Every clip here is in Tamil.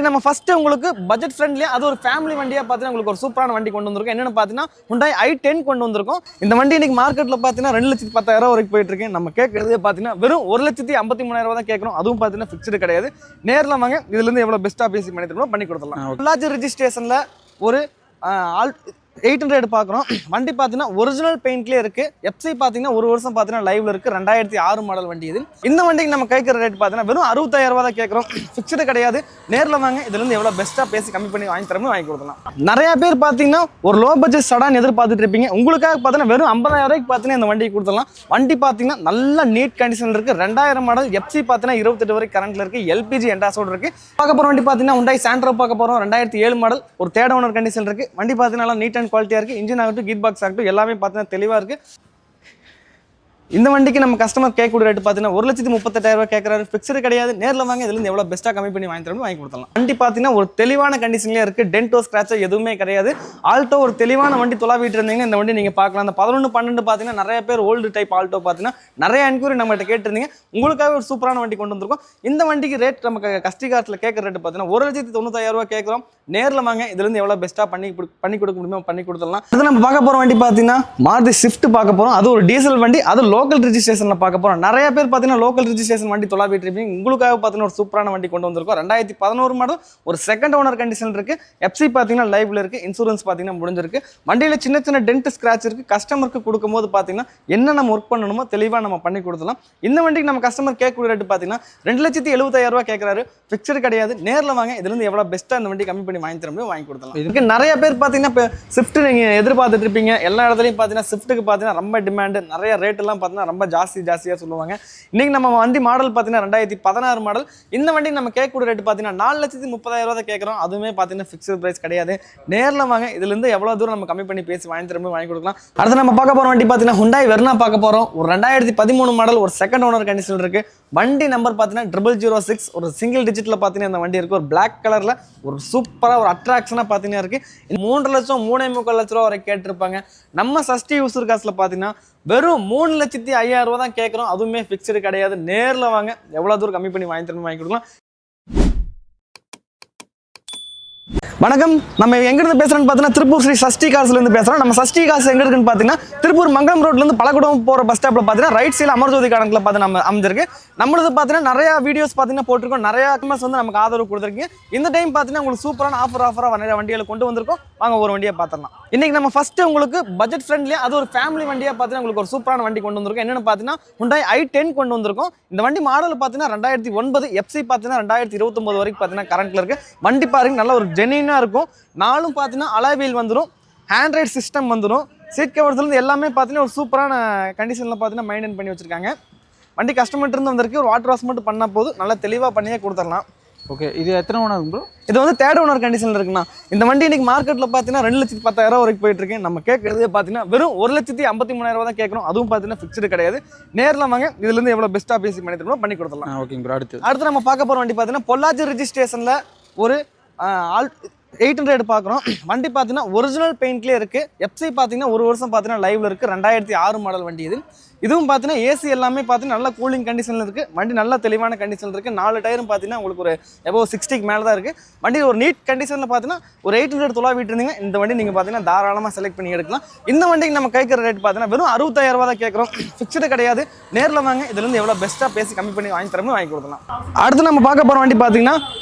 நம்ம ஃபர்ஸ்ட் உங்களுக்கு பட்ஜெட் ஃப்ரெண்ட்லியா அது ஒரு ஃபேமிலி வண்டியா பார்த்தீங்கன்னா உங்களுக்கு ஒரு சூப்பரான வண்டி கொண்டு வந்திருக்கோம். என்னன்னு பார்த்தீங்கன்னா Hyundai i10 கொண்டு வந்திருக்கோம். இந்த வண்டி இன்னைக்கு மார்க்கெட்ல பார்த்தீங்கன்னா 2,10,000 வரைக்கும் போயிட்டு இருக்கு. நம்ம கேட்கறதே பார்த்தீங்கன்னா வெறும் 1,53,000 தான் கேட்கறோம். அதுவும் பார்த்தீங்கன்னா ஃபிக்ஸ்டு கிடையாது. நேரில் வாங்க, இதுல இருந்து எவ்வளவு பெஸ்ட்டா பேசி பண்ணி கொடுத்துடலாம். பொள்ளாச்சி ரெஜிஸ்ட்ரேஷன்ல ஒரு 800 பார்க்குறோம். வண்டி பார்த்தீங்கன்னா ஒரிஜினல் பெயிண்ட்லேயே இருக்கு. எஃப்சி பார்த்தீங்கன்னா ஒரு வருஷம் பார்த்தீங்கன்னா லைவ்ல இருக்கு. 2006 மாடல் வண்டி இது. இந்த வண்டிக்கு நம்ம கேட்குற ரேட் பார்த்தீங்கன்னா வெறும் 65,000 தான் கேட்குறோம். ஃபிக்ஸ்டு கிடையாது. நேரில் வாங்க, இதுல இருந்து எவ்வளோ பெஸ்ட்டாக பேசி கம்மி பண்ணி வாங்கி தரமே வாங்கி கொடுக்கலாம். நிறைய பேர் பார்த்தீங்கன்னா ஒரு லோ பட்ஜெட் சடான் எதிர்பார்த்துட்டு இருப்பீங்க. உங்களுக்காக பார்த்தீங்கன்னா வெறும் 50,000 பார்த்தீங்கன்னா இந்த வண்டிக்கு கொடுத்துடலாம். வண்டி பார்த்தீங்கன்னா நல்ல நீட் கண்டிஷன் இருக்கு. 2000 மாடல் எஃப்சி பார்த்தீங்கன்னா 28 வரைக்கும் கரண்ட்ல இருக்கு. எல்பிஜி என்டாஸோட இருக்கு. பார்க்க போகிற வண்டி பார்த்தீங்கன்னா Hyundai Santro பார்க்க போகிறோம். 2007 மாடல் ஒரு தேர்ட் ஓனர் கண்டிஷன் இருக்கு. வண்டி பார்த்தீங்கன்னா நீட் அண்ட் குவாலிட்டியா இருக்கு. இன்ஜின் ஆகட்டும், கீர் பாக்ஸ் ஆகட்டும், எல்லாமே பார்த்தீங்கன்னா தெளிவா இருக்கு. இந்த வண்டிக்கு நம்ம கஸ்டமர் கேட்கக்கூடிய ரேட் பார்த்தீங்கன்னா 1,38,000 கேட்கறாரு. ஃபிக்ஸ்டு கிடையாது. நேரில் வாங்க, இதுல இருந்து எவ்வளவு பெஸ்ட்டாக கம்மி பண்ணி வாங்கி கொடுத்தலாம். வண்டி பார்த்தீங்கன்னா ஒரு தெளிவான கண்டிஷன்லேயே இருக்கு. டென்டோ ஸ்கிராச்சோ எதுவுமே கிடையாது. ஆல்டோ ஒரு தெளிவான வண்டி தொலைவிட்டு இருந்தீங்கன்னா இந்த வண்டி நீங்க பார்க்கலாம். அந்த 11, 12 பார்த்தீங்கன்னா நிறைய பேர் ஓல்டு டைப் ஆல்டோ பார்த்தீங்கன்னா நிறைய என்கொயரி நம்மகிட்ட கேட்டிருந்தீங்க. உங்களுக்காக ஒரு சூப்பரான வண்டி கொண்டு வந்திருக்கோம். இந்த வண்டிக்கு ரேட் நமக்கு கஸ்டமர்ஸ்ல கேட்குற ரேட் பார்த்தீங்கன்னா 1,90,000 கேட்குறோம். நேரில் வாங்க, இதுல இருந்து எவ்வளவு பெஸ்ட்டாக பண்ணி கொடுக்க முடியுமோ பண்ணி கொடுத்துடலாம். அது நம்ம பார்க்க போற வண்டி பார்த்தீங்கன்னா மாருதி ஸ்விஃப்ட் பார்க்க போறோம். அது ஒரு டீசல் வண்டி. அது லோக்கல் ரெஜிஸ்ட்ரேஷன்ல பார்க்க போறோம். நிறைய பேர் பார்த்தீங்கன்னா லோக்கல் ரெஜிஸ்ட்ரேஷன் வண்டி தொலைவிட்டு இருப்பீங்க. உங்களுக்காக பார்த்தீங்கன்னா ஒரு சூப்பரான வண்டி கொண்டு வந்திருக்கோம். 2011 மாடல் ஒரு செகண்ட் ஓனர் கண்டிஷன் இருக்கு. எஃப்சி பார்த்தீங்கன்னா லைவ்ல இருக்கு. இன்சூரன்ஸ் பார்த்தீங்கன்னா முடிஞ்சிருக்கு. வண்டியில சின்ன சின்ன டென்ட் ஸ்கிராச் இருக்கு. கஸ்டமருக்கு கொடுக்கும்போது பார்த்தீங்கன்னா என்ன நம்ம ஒர்க் பண்ணணுமோ தெளிவாக நம்ம பண்ணி கொடுத்துலாம். இந்த வண்டிக்கு நம்ம கஸ்டமர் கேட்கக்கூடிய ரேட் பார்த்தீங்கன்னா 2,75,000 கேட்கறாரு. ஃபிக்ஸ்டு கிடையாது. நேரில் வாங்க, இதுல இருந்து எவ்வளவு பெஸ்ட்டாக இந்த வண்டி கம்மி பண்ணி வாங்கி தர முடியும் வாங்கி கொடுத்துலாம். இதுக்கு நிறைய பேர் பார்த்தீங்கன்னா இப்போ ஸ்விஃப்ட் நீங்க எதிர்பார்த்துட்டு இருப்பீங்க. எல்லா இடத்துலையும் பார்த்தீங்கன்னா ஸ்விஃப்ட்டுக்கு பார்த்தீங்கன்னா ரொம்ப டிமாண்ட். நிறைய ரேட் எல்லாம் பார்த்தீங்கன்னா ரொம்ப ஜாஸ்தியாக சொல்லுவாங்க. இன்னைக்கு நம்ம வண்டி மாடல் பார்த்தீங்கன்னா 2016 மாடல். இந்த வண்டி நம்ம கேட்கக்கூடிய ரேட் பார்த்தீங்கன்னா 4,30,000 தான் கேட்குறோம். அதுவுமே பார்த்தீங்கன்னா ஃபிக்ஸ்டு பிரைஸ் கிடையாது. நேரில் வாங்க, இதுல இருந்து எவ்வளவு தூரம் நம்ம கம்மி பண்ணி பேசி வாங்கி தர முடியும் வாங்கி கொடுக்கலாம். அடுத்து நம்ம பார்க்க போற வண்டி பார்த்தீங்கன்னா Hyundai Verna பார்க்க போறோம். ஒரு 2013 மாடல் ஒரு செகண்ட் ஓனர் கண்டிஷன் இருக்கு. வண்டி நம்பர் பார்த்தீங்கன்னா 006 ஒரு சிங்கிள் டிஜிட்ல பார்த்தீங்கன்னா இந்த வண்டி இருக்கு. ஒரு பிளாக் கலர்ல ஒரு சூப்பரா ஒரு அட்ராக்ஷனா பார்த்தீங்கன்னா இருக்கு. 3 லட்சம் 3,45 லட்ச ரூபா வரை கேட்டிருப்பாங்க. நம்ம சஷ்டி யூசர் காசுல பார்த்தீங்கன்னா வெறும் 3,05,000 தான் கேட்குறோம். அதுவுமே ஃபிக்ஸ்டு கிடையாது. நேரில் வாங்க, எவ்வளோ தூரம் கம்மி பண்ணி வாங்கி தரணும் வாங்கி கொடுக்கலாம். வணக்கம், நம்ம எங்கிருந்து பேசுறோம்னு பார்த்தீங்கன்னா திருப்பூர் ஸ்ரீ சஷ்டி காசுல இருந்து பேசுறோம். நம்ம சஷ்டி காசு எங்க இருக்குன்னு பார்த்தீங்கன்னா திருப்பூர் மங்கலம் ரோட்ல இருந்து பழகுடம் போற பஸ் ஸ்டாப்ல பார்த்தீங்கன்னா ரைட் சைடில் அமர்ஜோதி கணக்கில் பார்த்தீங்கன்னா நம்ம அமைஞ்சிருக்கு. நம்மளது பார்த்தீங்கன்னா நிறைய வீடியோஸ் பார்த்தீங்கன்னா போட்டிருக்கோம். நிறைய கஸ்டமர்ஸ் வந்து நமக்கு ஆதரவு கொடுத்துருக்கீங்க. இந்த டைம் பார்த்தீங்கன்னா உங்களுக்கு சூப்பரான ஆஃபரா நிறைய வண்டிகளை கொண்டு வந்திருக்கோம். வாங்க ஒரு வண்டியை பார்த்துடலாம். இன்னைக்கு நம்ம ஃபர்ஸ்ட் உங்களுக்கு பட்ஜெட் ஃப்ரெண்ட்லியா அது ஒரு ஃபேமிலி வண்டியா பார்த்தீங்கன்னா உங்களுக்கு ஒரு சூப்பரான வண்டி கொண்டு வந்திருக்கோம். என்னன்னு பார்த்தீங்கன்னா Hyundai i10 கொண்டு வந்திருக்கோம். இந்த வண்டி மாடல் பார்த்தீங்கன்னா 2009, எஃப்சி பார்த்தீங்கன்னா 2029 வரைக்கும் பார்த்தீங்கன்னா கரண்ட்ல இருக்கு. வண்டி பாருங்க நல்ல ஒரு ஜெனியூனா இருக்கும். நாலும் பார்த்தீங்கன்னா அலாய் வீல் வந்துடும். ஹேண்ட்ரைட் சிஸ்டம் வந்துடும். சீட் கவர்ஸ்லேருந்து எல்லாமே பார்த்தீங்கன்னா ஒரு சூப்பரான கண்டிஷனில் பார்த்தீங்கன்னா மெயின்டைன் பண்ணி வச்சிருக்காங்க. வண்டி கஸ்டமர்கிட்ட இருந்து வந்திருக்கு. ஒரு வாட்டர் வாஷ் மட்டும் பண்ணால் போதும், நல்லா தெளிவாக பண்ணியே கொடுத்துடலாம். ஓகே, இது எத்தனை ஓனர் ப்ரோ? இது வந்து தேர்ட் ஓனர் கண்டிஷனில் இருக்குண்ணா. இந்த வண்டி இன்னைக்கு மார்க்கெட்டில் பார்த்தீங்கன்னா 2,10,000 வரைக்கும் போயிட்டு இருக்கு. நம்ம கேட்கறதே பார்த்தீங்கன்னா வெறும் 1,53,000 தான் கேட்குறோம். அதுவும் பார்த்தீங்கன்னா ஃபிக்ஸ்டு கிடையாது. நேரில் வாங்க, இதுல இருந்து எவ்வளோ பெஸ்ட்டாக பேசி பண்ணி கொடுத்துடலாம். Okay bro. அடுத்து நம்ம பார்க்க போகிற வண்டி பார்த்தீங்கன்னா பொள்ளாச்சி ரெஜிஸ்ட்ரேஷனில் ஒரு 800 பார்க்குறோம். வண்டி பார்த்தீங்கன்னா ஒரிஜினல் பெயிண்ட்லேயே இருக்கு. எஃப்சி பார்த்தீங்கன்னா ஒரு வருஷம் பார்த்தீங்கன்னா லைவ்ல இருக்கு. 2006 மாடல் வண்டி இது. இதுவும் பார்த்தீங்கன்னா ஏசி எல்லாமே பார்த்தீங்கன்னா நல்ல கூலிங் கண்டிஷனில் இருக்கு. வண்டி நல்ல தெளிவான கண்டிஷனில் இருக்கு. 4 டயரும் பார்த்தீங்கன்னா உங்களுக்கு ஒரு எபோவ் 60க்கு மேலே தான் இருக்கு. வண்டி ஒரு நீட் கண்டிஷனில் பார்த்தீங்கன்னா ஒரு 800 தொலைவிட்டு இருந்தீங்க. இந்த வண்டி நீங்கள் பார்த்தீங்கன்னா தாராளமாக செலக்ட் பண்ணி எடுக்கலாம். இந்த வண்டிக்கு நம்ம கேட்குற ரேட் பார்த்தீங்கன்னா வெறும் 65,000 தான் கேட்குறோம். ஃபிக்ஸ்டு கிடையாது. நேரில் வாங்க, இதுல இருந்து எவ்வளோ பெஸ்ட்டாக பேசி கம்மி பண்ணி வாங்கி தரணும் வாங்கி கொடுக்கலாம். அடுத்து நம்ம பார்க்க போகிற வண்டி பார்த்தீங்கன்னா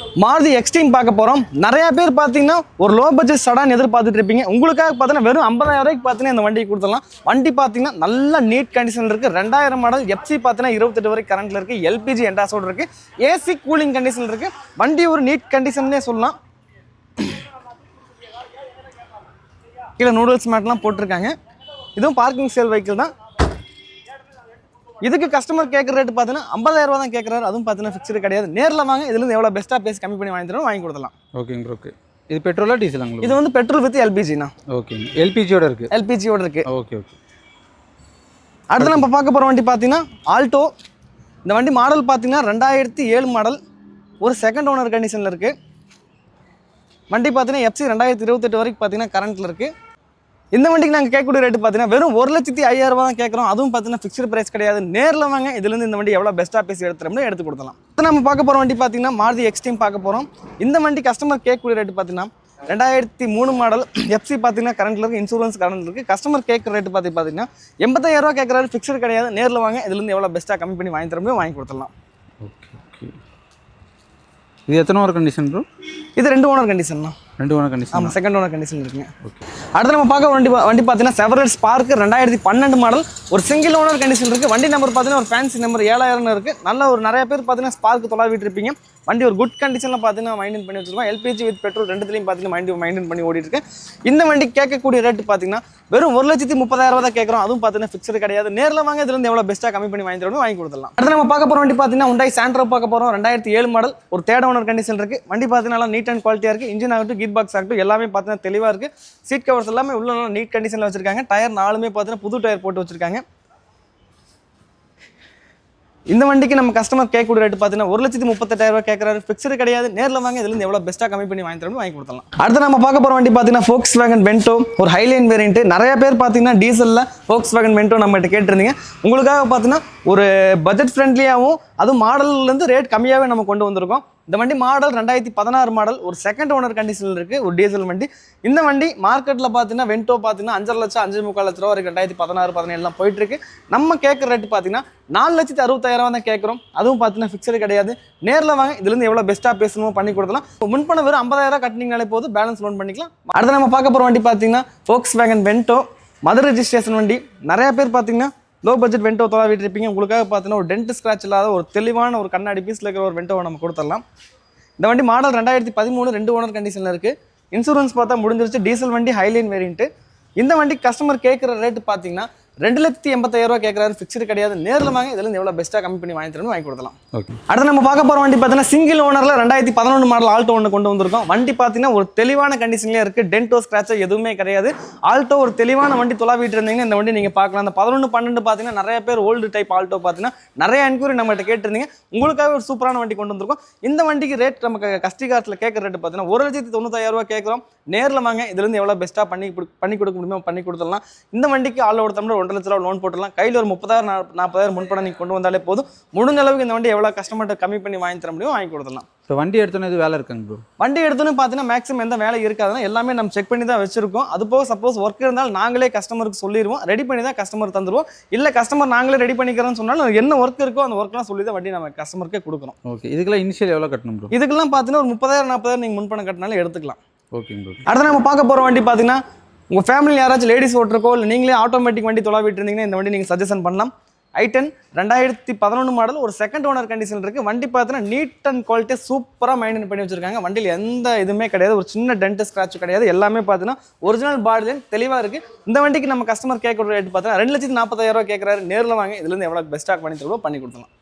மாருதி எக்ஸ்ட்ரீம் பார்க்க போகிறோம். நிறைய பேர் பார்த்தீங்கன்னா ஒரு லோ பட்ஜெட் சடான் எதிர்பார்த்துட்டு இருப்பீங்க. உங்களுக்காக பார்த்தீங்கன்னா வெறும் 50,000 பார்த்தீங்கன்னா இந்த வண்டியை கொடுத்துடலாம். வண்டி பார்த்தீங்கன்னா நல்ல நீட் கண்டிஷன் இருக்கு. 2000 மாடல் எஃப்சி பார்த்தீங்கன்னா 28 வரைக்கும் கரண்ட்ல இருக்கு. எல்பிஜி என்டாஸோட இருக்கு. ஏசி கூலிங் கண்டிஷன் இருக்கு. வண்டி ஒரு நீட் கண்டிஷன்னே சொல்லலாம். கீழே நூடுல்ஸ் மேட்லாம் போட்டிருக்காங்க. இதுவும் பார்க்கிங் சேல் வெஹிக்கிள் தான். இதுக்கு கஸ்டமர் கேட்குற ரேட் பார்த்தீங்கன்னா 50,000 தான் கேட்குறாரு. அதுவும் பார்த்தீங்கன்னா ஃபிக்ஸ்டு கிடையாது. நேரில் வாங்க, இதுல இருந்து எவ்வளோ பெஸ்ட்டாக பேசி கம்மி பண்ணி வாங்கி தரணும் வாங்கி கொடுக்கலாம். ஓகேங்க ப்ரோ. ஓகே, இது பெட்ரோலா டீசலாங்களா? இது வந்து பெட்ரோல் வித் எல்பிஜிண்ணா. ஓகே, எல்பிஜியோட இருக்கு. எல்பிஜியோட இருக்கு. ஓகே. அடுத்து நம்ம பார்க்க போகிற வண்டி பார்த்தீங்கன்னா ஆல்டோ. இந்த வண்டி மாடல் பார்த்தீங்கன்னா 2007 மாடல் ஒரு செகண்ட் ஓனர் கண்டிஷனில் இருக்குது. வண்டி பார்த்தீங்கன்னா எஃப்சி 2028 வரைக்கும் பார்த்தீங்கன்னா கரண்ட்டில் இருக்குது. இந்த வண்டிக்கு நாங்கள் கேட்கக்கூடிய ரேட்டு பார்த்தீங்கன்னா வெறும் 1,05,000 தான் கேட்குறோம். அதுவும் பார்த்தீங்கன்னா ஃபிக்ஸ்டு பிரைஸ் கிடையாது. நேரில் வாங்க, இதுலேருந்து இந்த வண்டி எவ்வளோ பெஸ்ட்டாக பேசி எடுத்துறோம்னு எடுத்து கொடுத்தலாம். இப்போ நம்ம பார்க்க போகிற வண்டி பார்த்தீங்கன்னா மாருதி எக்ஸ்ட்ரீம் பார்க்க போகிறோம். இந்த வண்டி கஸ்டமர் கேட்கக்கூடிய ரேட்டு பார்த்தீங்கன்னா 2003 மாடல். எஃப்சி பார்த்தீங்கன்னா கரண்ட்ல இருக்குது, இன்சூரன்ஸ் கரண்ட் இருக்குது. கஸ்டமர் கேட்குற ரேட்டு பார்த்தீங்கன்னா 85,000 கேட்குறாரு. ஃபிக்ஸ்டு கிடையாது. நேரில் வாங்க, இதுலேருந்து எவ்வளோ பெஸ்ட்டாக கம்மி பண்ணி வாங்கி தரோம்னு வாங்கி கொடுத்துடலாம். Okay okay. இது எத்தனை ஓனர் கண்டிஷன் ப்ரோ? இது 2 ஓனர் கண்டிஷன் தான். 2 ஓனர் கண்டிஷன். ஆமாம், செகண்ட் ஓனர் கண்டிஷன் இருக்குங்க. ஓகே. அடுத்து நம்ம பார்க்க வண்டி பார்த்தீங்கன்னா செவரல் ஸ்பார்க் 2012 மாடல். ஒரு சிங்கிள் ஓனர் கண்டிஷன் இருக்குது. வண்டி நம்பர் பார்த்தீங்கன்னா ஒரு ஃபேன்சி நம்பர் 7000 இருக்குது. நல்ல ஒரு நிறைய பேர் பார்த்தீங்கன்னா ஸ்பார்க் தொலைவிட்டு இருப்பீங்க. வண்டி ஒரு குட் கண்டிஷனில் பார்த்தீங்கன்னா மெயின்டைன் பண்ணி வச்சிருக்கோம். எல்பிஜி வித் பெட்ரோல் ரெண்டுத்துலையும் பார்த்தீங்கன்னா மெயின்டைன் பண்ணி ஓடிட்டு இருக்கு. இந்த வண்டி கேட்கக்கூடிய ரேட்டு பார்த்தீங்கன்னா வெறும் 1,30,000 தான் கேட்குறோம். அதுவும் பார்த்தீங்கன்னா ஃபிக்ஸ்டு கிடையாது. நேரில் வாங்க, இதுலேருந்து எவ்வளோ பெஸ்ட்டாக கம்மி பண்ணி வாங்கி தரணும் வாங்கி கொடுத்துடலாம். அடுத்து நம்ம பார்க்க போகிற வண்டி பார்த்தீங்கன்னா Hyundai Santro பார்க்க போகிறோம். 2007 மாடல். ஒரு தேர்ட் ஓனர் கண்டிஷன் இருக்குது. வண்டி பார்த்தீங்கன்னா நல்லா நீட் அண்ட் குவாலிட்டியாக இருக்குது. இன்ஜின் ஆகட்டும், கீர் பாக்ஸ் ஆகட்டும் எல்லாமே பார்த்தீங்கன்னா தெளிவாக இருக்குது. சீட் கவர்ஸ் எல்லாமே உள்ள நல்லா நீட் கண்டிஷனில் வச்சிருக்காங்க. டயர் 4மே பார்த்தீங்கன்னா புது டயர் போட்டு வச்சிருக்காங்க. இந்த வண்டிக்கு நம்ம கஸ்டமர் கேட்கக்கூடிய ரேட்டு பார்த்தீங்கன்னா 1,38,000 கேட்குறாரு. ஃபிக்ஸ்டு கிடையாது. நேரில் வாங்க, இதுலேருந்து எவ்வளோ பெஸ்ட்டாக கம்மி பண்ணி வாங்கி தரணும் வாங்கி கொடுத்துடலாம். அடுத்து நம்ம பார்க்க போகிற வண்டி பார்த்தீங்கன்னா Volkswagen Vento. ஒரு ஹைலைன் வேரியன்ட். நிறைய பேர் பார்த்தீங்கன்னா டீசலில் Volkswagen Vento நம்மகிட்ட கேட்டிருந்தீங்க. உங்களுக்காக பார்த்தீங்கன்னா ஒரு பட்ஜெட் ஃப்ரெண்ட்லியாகவும் அதுவும் மாடல்லேருந்து ரேட் கம்மியாகவே நம்ம கொண்டு வந்திருக்கோம். இந்த வண்டி மாடல் 2016 மாடல். ஒரு செகண்ட் ஓனர் கண்டிஷனில் இருக்குது. ஒரு டீசல் வண்டி. இந்த வண்டி மார்க்கெட்டில் பார்த்தீங்கன்னா வென்டோ பார்த்தீங்கன்னா 5,00,000 5,45 லட்ச ரூபா வரைக்கும் 2016 17 போயிட்டு இருக்கு. நம்ம கேட்குற ரேட்டு பார்த்தீங்கன்னா 4,60,000 தான் கேட்குறோம். அதுவும் பார்த்தீங்கன்னா ஃபிக்ஸ்டு கிடையாது. நேரில் வாங்க, இதுலேருந்து எவ்வளோ பெஸ்ட்டாக பேசணுமோ பண்ணி கொடுக்கலாம். முன்பணம் வெறும் 50,000 கட்டினீங்கனாலே போதும், பேலன்ஸ் லோன் பண்ணிக்கலாம். அடுத்து நம்ம பார்க்க போகிற வண்டி பார்த்தீங்கன்னா Volkswagen Vento. மதுரை ரெஜிஸ்ட்ரேஷன் வண்டி. நிறைய பேர் பார்த்தீங்கன்னா லோ பட்ஜெட் வென்டோ தொலைவிட்டு இருப்பீங்க. உங்களுக்காக பார்த்தீங்கன்னா ஒரு டென்ட் ஸ்க்ராட்ச் இல்லாத ஒரு தெளிவான ஒரு கண்ணாடி பீஸில் இருக்கிற ஒரு வென்டோவை நம்ம கொடுத்துடலாம். இந்த வண்டி மாடல் 2013 2 ஓனர் கண்டிஷனில் இருக்குது. இன்சூரன்ஸ் பார்த்தா முடிஞ்சிருச்சு. டீசல் வண்டி, ஹைலைன் வேரியன்ட்டு. இந்த வண்டி கஸ்டமர் கேட்குற ரேட்டு பார்த்தீங்கன்னா 2,80,000 கேட்குறாரு. ஃபிக்ஸ்டு கிடையாது. நேரில் வாங்க, இதுலேருந்து எவ்வளோ பெஸ்ட்டாக கம்மி பண்ணி வாங்கி தரணும் வாங்கி கொடுக்கலாம். ஓகே. அடுத்து நம்ம பார்க்க போகிற வண்டி பார்த்தீங்கன்னா சிங்கிள் ஓனரில் 2011 மாடல் ஆல்டோ ஒன்று கொண்டு வந்திருக்கோம். வண்டி பார்த்தீங்கன்னா ஒரு தெளிவான கண்டிஷன்லேயே இருக்குது. டென்டோ ஸ்க்ராட்சோ எதுவுமே கிடையாது. ஆல்டோ ஒரு தெளிவான வண்டி தொலைவிட்டு இருந்தீங்கன்னா இந்த வண்டி நீங்கள் பார்க்கலாம். அந்த 11 12 பார்த்தீங்கன்னா நிறைய பேர் ஓல்டு டைப் ஆல்டோ பார்த்தீங்கன்னா நிறைய என்கொயரி நம்மகிட்ட கேட்டிருந்தீங்க. உங்களுக்காக ஒரு சூப்பரான வண்டி கொண்டு வந்திருக்கோம். இந்த வண்டிக்கு ரேட் நமக்கு கஸ்டிகாரத்தில் கேட்குற ரேட்டு பார்த்தீங்கன்னா 1,90,000 கேட்குறோம். நேரில் வாங்க, இதுலேருந்து எவ்வளோ பெஸ்ட்டாக பண்ணி கொடுக்க முடியுமோ பண்ணி கொடுத்துடலாம். இந்த வண்டிக்கு ஆள் ஒருத்தம்னா 1,00,000 ரூபா லோன் போட்டுடலாம். கையில் ஒரு 30,000 40,000 முன்பணம் நீங்கள் கொண்டு வந்தாலே போதும். முடிஞ்ச அளவுக்கு இந்த வண்டி எவ்வளோ கஸ்டமர்கிட்ட கம்மி பண்ணி வாங்கி தர முடியும் வாங்கி கொடுத்துடலாம். இப்போ வண்டி எடுத்தோன்னே இது வேலை இருக்குங்க ப்ரோ? வண்டி எடுத்தோன்னு பார்த்தீங்கன்னா மேக்ஸிமம் எந்த வேலை இருக்காதுன்னா எல்லாமே நம்ம செக் பண்ணி தான் வச்சிருக்கோம். அது போக சப்போஸ் ஒர்க் இருந்தாலும் நாங்களே கஸ்டமருக்கு சொல்லிடுவோம். ரெடி பண்ணி தான் கஸ்டமர் தந்துடுவோம். இல்லை கஸ்டமர் நாங்களே ரெடி பண்ணிக்கிறோன்னு சொன்னாலும் என்ன ஒர்க் இருக்கோ அந்த ஒர்க்லாம் சொல்லி தான் வண்டி நம்ம கஸ்டமருக்கே கொடுக்குறோம். ஓகே. இதுக்கெல்லாம் இனிஷியல் எவ்வளோ கட்டணும் ப்ரோ? இதுக்கெல்லாம் பார்த்தீங்கன்னா ஒரு 30,000 40,000 நீங்கள் முன்பணம் கட்டினாலும் எடுத்துக்கலாம். ஓகேங்க ப்ரோ. அடுத்து நம்ம பார்க்க போகிற வண்டி பார்த்தீங்கன்னா உங்கள் ஃபேமிலி யாராச்சும் லேடிஸ் ஓட்டுருக்கோ இல்லை நீங்களே ஆட்டோமேட்டிக் வண்டி தொலைவிட்டு இருந்தீங்கன்னா இந்த வண்டி நீங்கள் சஜஷன் பண்ணலாம். i10 2011 model. ஒரு செகண்ட் ஓனர் கண்டிஷன் இருக்குது. வண்டி பார்த்தீங்கன்னா நீட் அண்ட் குவாலிட்டியாக சூப்பராக மெயின்டைன் பண்ணி வச்சிருக்காங்க. வண்டியில் எந்த இதுவுமே கிடையாது. ஒரு சின்ன டென்ட் ஸ்க்ராட்ச் கிடையாது. எல்லாமே பார்த்தீங்கன்னா ஒரிஜினல் பாடிலையும் தெளிவாக இருக்குது. இந்த வண்டிக்கு நம்ம கஸ்டமர் கேட்குற ரேட் பார்த்தீங்கன்னா 2,40,000 கேட்குறாரு. நேரில் வாங்க, இதுலேருந்து எவ்வளோ பெஸ்ட்டாக பண்ணி தருவோம் பண்ணி கொடுத்துலாம்.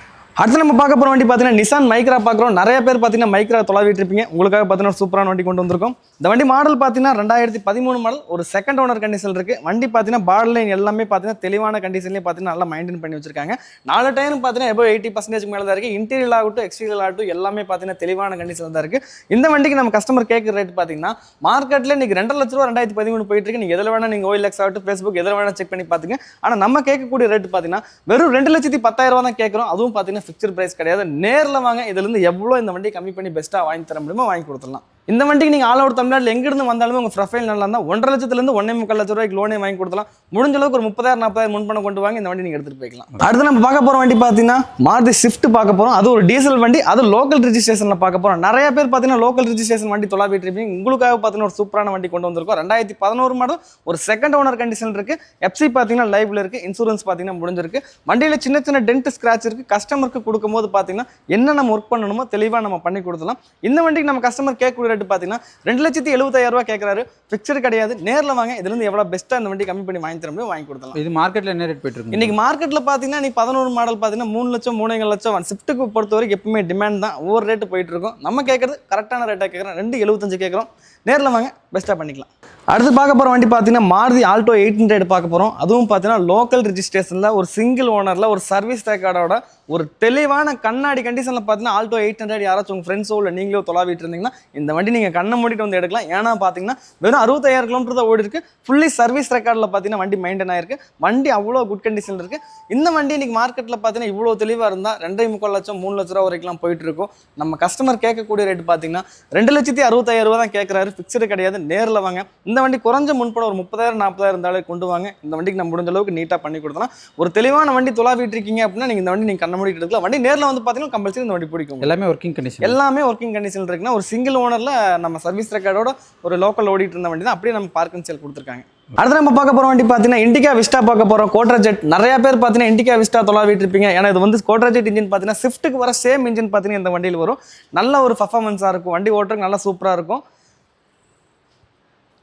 அடுத்து நம்ம பார்க்க போகிற வண்டி பார்த்தீங்கன்னா நிசான் மைக்ரா பார்க்குறோம். நிறைய பேர் பார்த்தீங்கன்னா மைக்ரா தொலைவிட்டு இருப்பீங்க. உங்களுக்காக பார்த்தீங்கன்னா சூப்பரான வண்டி கொண்டு வந்திருக்கோம். இந்த வண்டி மாடல் பார்த்தீங்கன்னா 2013 மாடல். ஒரு செகண்ட் ஓனர் கண்டிஷன் இருக்குது. வண்டி பார்த்தீங்கன்னா பாடி லைன் எல்லாமே பார்த்தீங்கன்னா தெளிவான கண்டிஷன்லேயே பார்த்தீங்கன்னா நல்லா மெயின்டைன் பண்ணி வச்சிருக்காங்க. 4 டயரும் பார்த்தீங்கன்னா எபோ 80% மேலே தான் இருக்குது. இன்டீரியர் ஆகட்டும் எக்ஸ்டீரியர் ஆகட்டும் எல்லாமே பார்த்தீங்கன்னா தெளிவான கண்டிஷன் தான் இருக்குது. இந்த வண்டிக்கு நம்ம கஸ்டமர் கேட்குற ரேட் பார்த்தீங்கன்னா மார்க்கெட்டில் இன்றைக்கி 2 லட்ச ரூபா 2013 போயிட்டு இருக்கு. நீங்கள் எதில் வேணால் நீங்கள் OLX ஆகட்டும் ஃபேஸ்புக் எதில் வேணால் செக் பண்ணி பார்த்துங்க. ஆனால் நம்ம கேட்கக்கூடிய ரேட் பார்த்தீங்கன்னா வெறும் 2,10,000 தான் கேட்குறோம். அதுவும் பார்த்தீங்கன்னா ஃபிக்ஸ்டு பிரைஸ் கிடையாது. நேரில் வாங்க, இதுலேருந்து எவ்வளோ இந்த வண்டி கம்மி பண்ணி பெஸ்ட்டாக வாங்கி தர முடியுமோ வாங்கி கொடுத்துடலாம். இந்த வண்டிக்கு நீங்கள் ஆல் ஓவர் தமிழ்நாட்டில் எங்கிருந்து வந்தாலுமே உங்கள் ப்ரொஃபைல் நல்லா இருந்தால் 1,50,000 லட்சத்துலேருந்து 1,45 லட்ச ரூபாய்க்கு லோனே வாங்கி கொடுக்கலாம். முடிஞ்ச அளவுக்கு ஒரு 30,000 40,000 முன்பணம் கொண்டு வாங்க இந்த வண்டி நீங்கள் எடுத்துகிட்டு போய்க்கலாம். அடுத்து நம்ம பார்க்க போகிற வண்டி பார்த்தீங்கன்னா மாருதி ஸ்விஃப்ட் பார்க்க போகிறோம். அது ஒரு டீசல் வண்டி. அது லோக்கல் ரெஜிஸ்ட்ரேஷனில் பார்க்க போகிறோம். நிறைய பேர் பார்த்தீங்கன்னா லோக்கல் ரெஜிஸ்ட்ரேஷன் வண்டி தொலைவிட்டு இருப்பீங்க. உங்களுக்காக பார்த்தீங்கன்னா ஒரு சூப்பரான வண்டி கொண்டு வந்திருக்கோம். 2011 மாடல். ஒரு செகண்ட் ஓனர் கண்டிஷன் இருக்குது. எஃப்சி பார்த்தீங்கன்னா லைவ்ல இருக்குது. இன்சூரன்ஸ் பார்த்தீங்கன்னா முடிஞ்சிருக்கு. வண்டியில் சின்ன சின்ன டென்ட் ஸ்க்ராட்ச் இருக்குது. கஸ்டமருக்கு கொடுக்கும்போது பார்த்தீங்கன்னா என்ன நம்ம ஒர்க் பண்ணணுமோ தெளிவாக நம்ம பண்ணி கொடுத்துலாம். இந்த வண்டிக்கு நம்ம கஸ்டமர் கேட்கக்கூடிய ரேட்டு பார்த்தீங்கன்னா 2,70,000 கேட்குறாரு. ஃபிக்ஸ்டு கிடையாது. நேரில் வாங்க, இதுலேருந்து எவ்வளோ பெஸ்ட்டாக இந்த வண்டி கம்மி பண்ணி வாங்கி தர முடியும் வாங்கி கொடுத்தலாம். இது மார்க்கெட்டில் என்ன ரேட் போயிட்டு இருக்கு? இன்னைக்கு மார்க்கெட்டில் பார்த்தீங்கன்னா நீ 11 மாடல் பார்த்தீங்கன்னா 3 லட்சம் 3,5 லட்சம். ஸ்விஃப்ட்டுக்கு பொறுத்த வரைக்கும் எப்பவுமே டிமாண்ட் தான். ஒவ்வொரு ரேட்டு போயிட்டு இருக்கும். நம்ம கேட்குறது கரெக்டான ரேட்டாக கேட்குறோம். 2,75 கேட்குறோம். நேரில் வாங்க பெஸ்ட்டாக பண்ணிக்கலாம். அடுத்து பார்க்க போகிற வண்டி பார்த்தீங்கன்னா மாருதி ஆல்டோ 800 பார்க்க போகிறோம். அதுவும் பார்த்தீங்கன்னா லோக்கல் ரிஜிஸ்ட்ரேஷனில் ஒரு சிங்கிள் ஓனரில் ஒரு சர்வீஸ் ரெக்கார்டோட ஒரு தெளிவான கண்ணாடி கண்டிஷனில் பார்த்தீங்கன்னா ஆல்டோ 800 யாராச்சும் உங்கள் ஃப்ரெண்ட்ஸோ இல்லை நீங்களோ தொலாவிட்டு இருந்தீங்கன்னா இந்த வண்டி நீங்கள் கண்ணை மூடிட்டு வந்து எடுக்கலாம். ஏன்னா பார்த்தீங்கன்னா வெறும் 65,000 கிலோமீட்டர் தான் ஓடி இருக்கு. ஃபுல்லி சர்வீஸ் ரெக்கார்டில் பார்த்தீங்கன்னா வண்டி மெயின்டைன் ஆயிருக்கு. வண்டி அவ்வளோ குட் கண்டிஷனில் இருக்குது. இந்த வண்டி இன்னைக்கு மார்க்கெட்டில் பார்த்தீங்கன்னா இவ்வளோ தெளிவாக இருந்தால் 2.25 லட்சம் 3 லட்ச ரூபா வரைக்கும் போயிட்டு இருக்கும். நம்ம கஸ்டமர் கேட்கக்கூடிய ரேட் பார்த்தீங்கன்னா 2,65,000 ரூபா தான் கேட்குறாரு. ஃபிக்ஸ்டு கிடையாது. நேரில் வாங்க. இந்த வண்டி குறைஞ்ச முன்பட ஒரு 30,000 40,000 இருந்தாலே கொண்டு வாங்க. இந்த வண்டிக்கு நம்ம முடிஞ்ச அளவுக்கு நீட்டாக பண்ணி கொடுத்தலாம். ஒரு தெளிவான வண்டி தொலாவிட்டு இருக்கீங்க அப்படின்னா நீங்கள் இந்த வண்டி நீங்கள் கண்ண மூடிட்டு இருக்கலாம். வண்டி நேரில் வந்து பார்த்தீங்கன்னா கம்பல்சரி இந்த வண்டி பிடிக்கும். எல்லாமே ஒர்க்கிங் கண்டிஷன், எல்லாமே ஒர்க்கிங் கண்டிஷன் இருக்குன்னா ஒரு சிங்கிள் ஓனரில் நம்ம சர்வீஸ் ரெக்கார்டோட ஒரு லோக்கல் ஓடிட்டு இருந்த வண்டி தான் அப்படியே நம்ம பார்க் அண்ட் சேல் கொடுத்துருக்காங்க. அடுத்து நம்ம பார்க்க போகிற வண்டி பார்த்தீங்கன்னா இண்டிகா விஸ்டா பார்க்க போகிறோம். கோட்ரா ஜெட் நிறைய பேர் பார்த்தீங்கன்னா இண்டிகா விஸ்டா தொலாவிட்டு இருப்பீங்க. ஏன்னா இது வந்து கோட்ரா ஜெட் இன்ஜின் பார்த்தீங்கன்னா ஸ்விஃப்ட்டுக்கு வர சேம் இன்ஜின் பார்த்தீங்கன்னா இந்த வண்டியில் வரும். நல்ல ஒரு பர்ஃபார்மன்ஸாக இருக்கும். வண்டி ஓட்டுறதுக்கு நல்லா சூப்பராக இருக்கும்.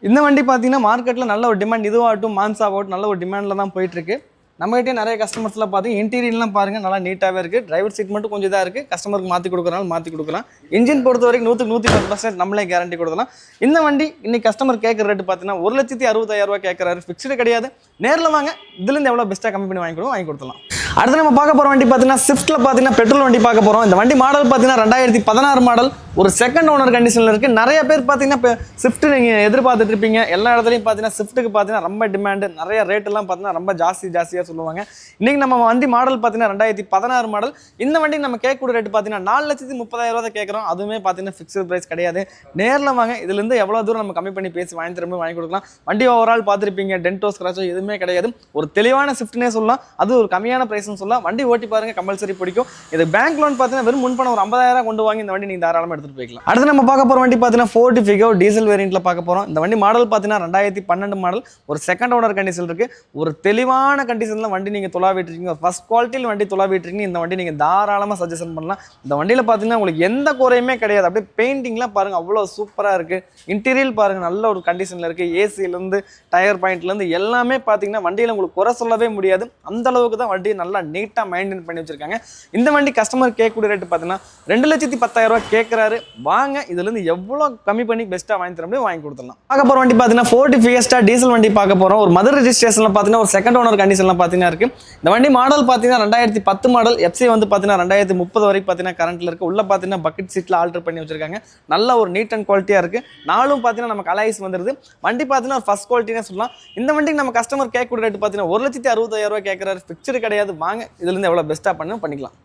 இந்த வண்டி பார்த்தீங்கன்னா மார்க்கெட்டில் நல்ல ஒரு டிமாண்ட், இதுவாகட்டும் மான்சாவாகட்டும் நல்ல ஒரு டிமாண்டில் தான் போயிட்டுருக்கு. நம்மகிட்டே நிறைய கஸ்டமர்ஸ்லாம் பார்த்தீங்கன்னா இன்டீரியர்லாம் பாருங்கள் நல்லா நீட்டாகவே இருக்குது. டிரைவர் சீட் மட்டும் கொஞ்சம் இதாக இருக்குது. கஸ்டமருக்கு மாற்றி கொடுக்குறனால மாற்றி கொடுக்கலாம். இன்ஜின் பொறுத்த வரைக்கும் 100% நம்மளே கேரண்டி கொடுக்கலாம். இந்த வண்டி இன்னைக்கு கஸ்டமர் கேட்குற ரேட்டு பார்த்தீங்கன்னா 1,60,000 ரூபா கேட்குறாரு. ஃபிக்ஸ்டு கிடையாது. நேரில் வாங்க. இதுலேருந்து எவ்வளோ பெஸ்ட்டாக கம்மி பண்ணி வாங்கி கொடுத்துலாம். அடுத்து நம்ம பார்க்க போகிற வண்டி பார்த்தீங்கன்னா ஸ்விஃப்ட்டில் பார்த்தீங்கன்னா பெட்ரோல் வண்டி பார்க்க போகிறோம். இந்த வண்டி மாடல் பார்த்தீங்கன்னா 2016 மாடல், ஒரு செகண்ட் ஓனர் கண்டிஷனில் இருக்குது. நிறைய பேர் பார்த்தீங்கன்னா இப்போ ஸ்விஃப்ட் நீங்கள் எதிர்பார்த்துட்டு இருப்பீங்க. எல்லா இடத்துலையும் பார்த்தீங்கன்னா ஸ்விஃப்ட்டுக்கு பார்த்தீங்கன்னா ரொம்ப டிமாண்டு, நிறைய ரேட்டெல்லாம் பார்த்தீங்கன்னா ரொம்ப ஜாஸ்தியாக சொல்லுவாங்க. இன்றைக்கி நம்ம வண்டி மாடல் பார்த்தீங்கன்னா 2016 மாடல். இந்த வண்டி நம்ம கேட்கக்கூடிய ரேட்டு பார்த்தீங்கன்னா 4,30,000 ரூபா தான் கேட்குறோம். அதுவுமே பார்த்தீங்கன்னா ஃபிக்ஸ்டு ப்ரைஸ் கிடையாது. நேரில் வாங்க. இதுலேருந்து எவ்வளோ தூரம் நம்ம கம்மி பண்ணி பேசி வாங்கி கொடுக்கலாம். வண்டி ஓவரால் பார்த்துருப்பீங்க, டென்டோ ஸ்க்ராச்சோ எதுவுமே கிடையாது. ஒரு தெளிவான ஸ்விஃப்ட்னே சொல்லலாம். அது ஒரு கம்மியான சொல்லலாம். வண்டி ஓட்டி பாருங்க, கம்பல்சரி பிடிக்கும். இது பேங்க் லோன் பார்த்தீங்கன்னா வெறும் முன்பணம் ஒரு 50,000 கொண்டு வாங்கி இந்த வண்டி நீங்க தாராளமாக எடுத்துட்டு போய்க்கலாம். அடுத்து நம்ம பார்க்க போற வண்டி பார்த்தீங்கன்னா Ford Figo டீசல் வேரியண்ட்ல பார்க்க போறோம். இந்த வண்டி மாடல் பார்த்தீங்கன்னா 2012 மாடல், ஒரு செகண்ட் ஓனர் கண்டிஷன் இருக்கு. ஒரு தெளிவான கண்டிஷன்ல வண்டி நீங்க தொலாவிட்டு இருக்கீங்க, ஃபர்ஸ்ட் குவாலிட்டியில் வண்டி தொலாவிட்டு இருக்கீங்க, இந்த வண்டி நீங்க தாராளமாக சஜஷன் பண்ணலாம். இந்த வண்டியில பார்த்தீங்கன்னா உங்களுக்கு எந்த குறையுமே கிடையாது. அப்படியே பெயிண்டிங்லாம் பாருங்க அவ்வளோ சூப்பராக இருக்கு. இன்டீரியர் பாருங்க நல்ல ஒரு கண்டிஷன்ல இருக்கு. ஏசிலேருந்து டயர் பாயிண்ட்லேருந்து எல்லாமே பார்த்தீங்கன்னா வண்டியில் உங்களுக்கு குறை சொல்லவே முடியாது. அந்த அளவுக்கு தான் வண்டி நல்லா நீட்டாக மெயின்டைன் பண்ணி வச்சிருக்காங்க. இந்த வண்டி கஸ்டமர் கேட்கக்கூடிய ரேட்டு பார்த்தீங்கன்னா 2,10,000 ரூபா கேட்குறாரு. வாங்க இதுலேருந்து எவ்வளோ கம்மி பண்ணி பெஸ்ட்டாக வாங்கி தர முடியும் வாங்கி கொடுத்துடலாம். பார்க்க போகிற வண்டி பார்த்தீங்கன்னா Ford Fiesta டீசல் வண்டி பார்க்க போகிறோம். ஒரு மதுரை ரெஜிஸ்ட்ரேஷனில் பார்த்தீங்கன்னா ஒரு செகண்ட் ஓனர் கண்டிஷனில் பார்த்தீங்கன்னா இருக்குது. இந்த வண்டி மாடல் பார்த்தீங்கன்னா 2010 மாடல், எஃப்சி வந்து பார்த்தீங்கன்னா 2030 வரைக்கும் பார்த்தீங்கன்னா கரண்ட்டில் இருக்குது. உள்ள பார்த்தீங்கன்னா பக்கெட் சீட்டில் ஆல்டர் பண்ணி வச்சிருக்காங்க. நல்ல ஒரு நீட் அண்ட் குவாலிட்டியாக இருக்குது. நாளும் பார்த்தீங்கன்னா நமக்கு அலைஸ் வந்துருது. வண்டி பார்த்தீங்கன்னா ஒரு ஃபர்ஸ்ட் குவாலிட்டினே சொல்லலாம். இந்த வண்டிக்கு நம்ம கஸ்டமர் கேட்கக்கூடிய ரேட்டு பார்த்தீங்கன்னா 1,60,000 ரூபா கேட்குறாரு. ஃபிக்ஸ்டு கிடையாது. வாங்க இதுலேருந்து எவ்வளோ பெஸ்ட்டாக பண்ணிக்கலாம்.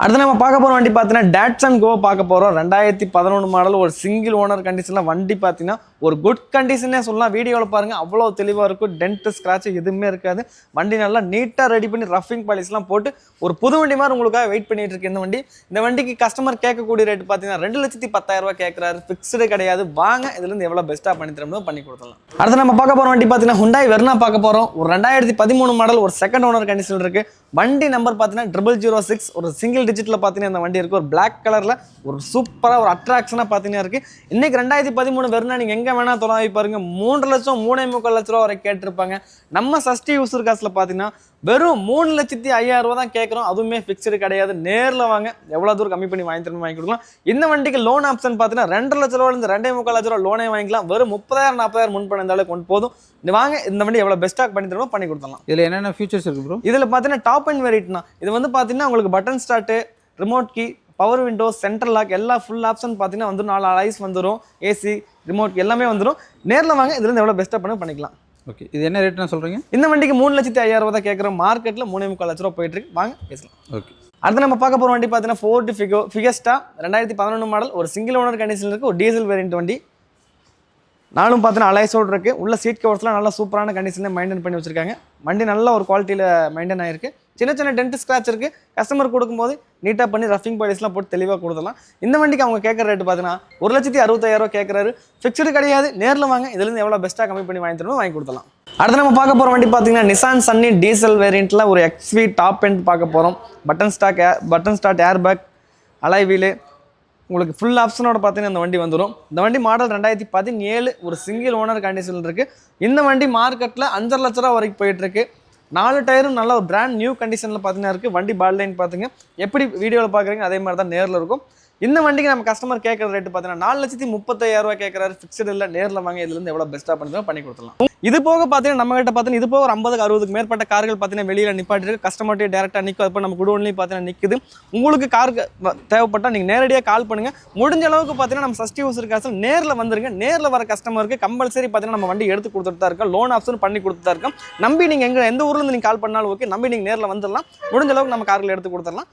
அடுத்து நம்ம பார்க்க போகிற வண்டி பார்த்தீங்கன்னா Datsun Go பார்க்க போகிறோம். 2011 மாடல், ஒரு சிங்கிள் ஓனர் கண்டிஷனில் வண்டி பார்த்தீங்கன்னா ஒரு குட் கண்டிஷனே சொல்லலாம். வீடியோவில் பாருங்கள் அவ்வளோ தெளிவாக இருக்கும். டென்ட் ஸ்க்ராட்ச் எதுவுமே இருக்காது. வண்டி நல்லா நீட்டாக ரெடி பண்ணி ரஃபிங் பாலிஷ்லாம் போட்டு ஒரு புது வண்டி மாதிரி உங்களுக்காக வெயிட் பண்ணிட்டு இருக்கு இந்த வண்டி. இந்த வண்டிக்கு கஸ்டமர் கேட்கக்கூடிய ரேட் பார்த்தீங்கன்னா 2,10,000 ரூபா கேட்குறாரு. ஃபிக்ஸ்டு கிடையாது. வாங்க இதுலேருந்து எவ்வளோ பெஸ்ட்டாக பண்ணி தரணும் பண்ணி கொடுத்துடலாம். அடுத்து நம்ம பார்க்க போகிற வண்டி பார்த்தீங்கன்னா Hyundai Verna பார்க்க போகிறோம். ஒரு 2013 மாடல், ஒரு செகண்ட் ஓனர் கண்டிஷனில் இருக்குது. வண்டி நம்பர் பார்த்தீங்கன்னா 006, ஒரு சிங்கிள் டிஜிட்டில் பார்த்தீங்கன்னா இந்த வண்டி இருக்குது. ஒரு பிளாக் கலரில் ஒரு சூப்பராக ஒரு அட்ராக்ஷனாக பார்த்தீங்கன்னா இருக்குது. இன்றைக்கி 2013 வெறுனா நீங்கள் எங்கே வேணால் தொலைவி பாருங்கள் 3 லட்சம் 3.25 லட்ச ரூபா வரை கேட்டிருப்பாங்க. நம்ம சஷ்டி யூசர் காசில் பார்த்தீங்கன்னா வெறும் 3,05,000 ரூபா தான் கேட்குறோம். அதுவுமே ஃபிக்ஸ்டு கிடையாது. நேரில் வாங்க எவ்வளோ தூரம் கம்மி பண்ணி வாங்கி கொடுக்கலாம். இந்த வண்டிக்கு லோன் ஆப்ஷன் பார்த்தீங்கன்னா 2 லட்ச ரூபாயிலிருந்து 2.25 லட்ச ரூபா லோனே வாங்கிக்கலாம். வெறும் 30,000 40,000 முன்பணம் இருந்தாலும் கொண்டு போதும். வாங்க இந்த வண்டி எவ்வளோ பெஸ்ட்டாக பண்ணி தரணும் பண்ணி கொடுத்துடலாம். இதில் என்னென்ன ஃபீச்சர்ஸ் இருக்குது ப்ரோ? இதில் பார்த்தீங்கன்னா டாப் அண்ட் வெரைட்னா இது வந்து பார்த்தீங்கன்னா உங்களுக்கு button start, remote key, power window, central lock எல்லா ஃபுல் ஆப்ஷன் பார்த்தீங்கன்னா வந்துடும். 4 ஐஸ் வந்துடும், ஏசி, ரிமோட் எல்லாமே வந்துடும். நேரில் வாங்க இதுலேருந்து எவ்வளோ பெஸ்ட்டாக பண்ணிக்கலாம். ஓகே, இது என்ன ரேட்னா சொல்கிறீங்க? இந்த வண்டிக்கு 3,05,000 ரூபா தான் கேட்குறோம். மார்க்கெட்டில் 3.25 லட்ச ரூபா போயிட்டு இருக்கு. வாங்க பேசலாம். ஓகே, அடுத்து நம்ம பார்க்க போகிற வண்டி பார்த்தீங்கன்னா Ford Fiesta 2011 மாடல், ஒரு சிங்கிள் ஓனர் கண்டிஷனில் இருக்குது. ஒரு டீசல் வேரியன்ட் வண்டி. நானும் பார்த்தீங்கன்னா அலைஸோடு இருக்குது. உள்ள சீட் கவர்ஸ்லாம் நல்லா சூப்பரான கண்டிஷனில் மெயின்டைன் பண்ணி வச்சுருக்காங்க. வண்டி நல்ல ஒரு குவாலிட்டியில் மெயின்டைன் ஆகிருக்கு. சின்ன சின்ன டென்ட் ஸ்க்ராட்ச் இருக்குது. கஸ்டமர் கொடுக்கும்போது நீட்டாக பண்ணி ரஃபிங் பாலிஷ்லாம் போட்டு தெளிவாக கொடுத்துடலாம். இந்த வண்டிக்கு அவங்க கேட்குற ரேட்டு பார்த்தீங்கன்னா 1,60,000 ரூபா கேட்குறாரு. ஃபிக்ஸ்டு கிடையாது. நேரில் வாங்க இதுலேருந்து எவ்வளோ பெஸ்ட்டாக கம்மி பண்ணி வாங்கி தரணும் வாங்கி கொடுத்துடலாம். அடுத்து நம்ம பார்க்க போகிற வண்டி பார்த்தீங்கன்னா Nissan Sunny டீசல் வேரியண்ட்டில் ஒரு XV டாப் எண்ட் பார்க்க போகிறோம். Button start air bag, alloy wheel, உங்களுக்கு ஃபுல் ஆப்ஷனோட பார்த்தீங்கன்னா இந்த வண்டி வந்துடும். இந்த வண்டி மாடல் 2017, ஒரு சிங்கிள் ஓனர் கண்டிஷனில் இருக்குது. இந்த வண்டி மார்க்கெட்டில் 5.5 லட்ச ரூபா வரைக்கும் போயிட்டுருக்கு. 4 டயரும் நல்ல ஒரு பிராண்ட் நியூ கண்டிஷனில் பார்த்தீங்கன்னா இருக்குது. வண்டி பால் லைன் பார்த்துங்க எப்படி வீடியோவில் பார்க்குறீங்க அதே மாதிரி தான் நேரில் இருக்கும். இந்த வண்டிக்கு நம்ம கஸ்டமர் கேட்குற ரேட்டு பார்த்தீங்கன்னா 4,35,000 கேட்குறாரு. ஃபிக்ஸ்டு இல்லை, நேரில் வாங்க இதுலேருந்து எவ்வளோ பெஸ்ட்டாக பண்ணி கொடுத்துடலாம். இது போக பார்த்தீங்கன்னா நம்ம கிட்ட பார்த்தீங்கன்னா இது போக ஒரு 50-60 மேற்பட்ட கார்கள் பார்த்தீங்கன்னா வெளியில் நிப்பாட்டிருக்கு. கஸ்டமர்கிட்ட டேரெக்டாக நிற்கும். அப்போ நம்ம குடோன்லேயும் பார்த்தீங்கன்னா நிற்குது. உங்களுக்கு காருக்கு தேவைப்பட்டால் நீங்கள் நேரடியாக கால் பண்ணுங்கள். முடிஞ்ச அளவுக்கு பார்த்தீங்கன்னா நம்ம சஷ்டி யூசர் காசு நேரில் வந்துருங்க. நேரில் வர கஸ்டமருக்கு கம்பல்சரி பார்த்தீங்கன்னா நம்ம வண்டி எடுத்து கொடுத்துட்டு தான் இருக்கோம். லோன் ஆப்ஷன் பண்ணி கொடுத்துட்டு தான் இருக்கோம். நம்பி நீங்கள் எந்த ஊர்லேருந்து நீங்கள் கால் பண்ணாலும் ஓகே, நம்பி நீங்கள் நேரில் வந்துடலாம். முடிஞ்ச அளவுக்கு நம்ம காரில் எடுத்து கொடுத்துடலாம்.